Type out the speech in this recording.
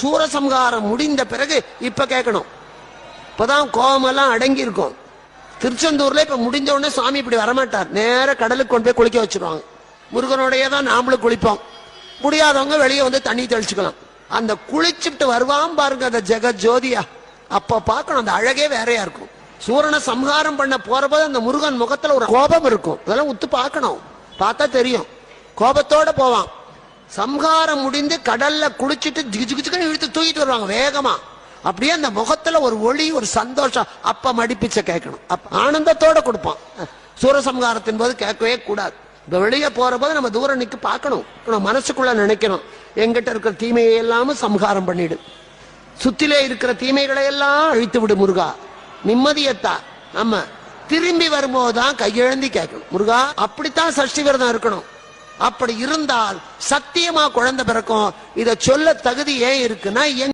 சூரசம்ஹாரம் முடிந்த பிறகு இப்ப கேட்கணும். இப்பதான் கோபமெல்லாம் அடங்கி இருக்கும். திருச்செந்தூர்ல இப்ப முடிஞ்ச உடனே சுவாமி இப்படி வரமாட்டார், நேர கடலுக்கு கொண்டு போய் குளிக்க வச்சிருவாங்க. முருகனுடைய தான் நாமளும் குளிப்போம். முடியாதவங்க வெளியே வந்து தண்ணி தெளிச்சுக்கலாம். அந்த குளிச்சுட்டு வருவான் பாருங்க அந்த ஜெக ஜோதியா, அப்ப பார்க்கணும், அந்த அழகே வேறையா இருக்கும். சூரனை சம்ஹாரம் பண்ண போறபோது அந்த முருகன் முகத்துல ஒரு கோபம் இருக்கும். அதெல்லாம் உத்து பார்க்கணும், பார்த்தா தெரியும். கோபத்தோட போவான். சம்ஹாரம் முடிந்து கடல்ல குளிச்சுட்டு ஜிகுஜிகுன்னு இழுத்து தூக்கிட்டு வருவாங்க வேகமா. அப்படியே அந்த முகத்துல ஒரு ஒளி, ஒரு சந்தோஷம். அப்ப மடிப்பிச்ச கேட்கணும், அப்ப ஆனந்தத்தோட கொடுப்பான். சூரசம்ஹாரத்தின் போது கேட்கவே கூடாது. இப்ப வெளியே போற போது நம்ம தூரம் நிக்க பார்க்கணும், மனசுக்குள்ள நினைக்கணும், எங்கிட்ட இருக்கிற தீமையை எல்லாம் சம்ஹாரம் பண்ணிடு, சுத்திலே இருக்கிற தீமைகளை எல்லாம் அழித்து விடு முருகா, நிம்மதியத்தா. நம்ம திரும்பி வரும்போதுதான் கையெழுந்தி கேட்கணும், முருகா. அப்படித்தான் சஷ்டி விரதம் இருக்கணும். அப்படி இருந்தால் சத்தியமா குழந்தை பிறக்கும். இத சொல்ல தகுதி ஏன் இருக்குன்னா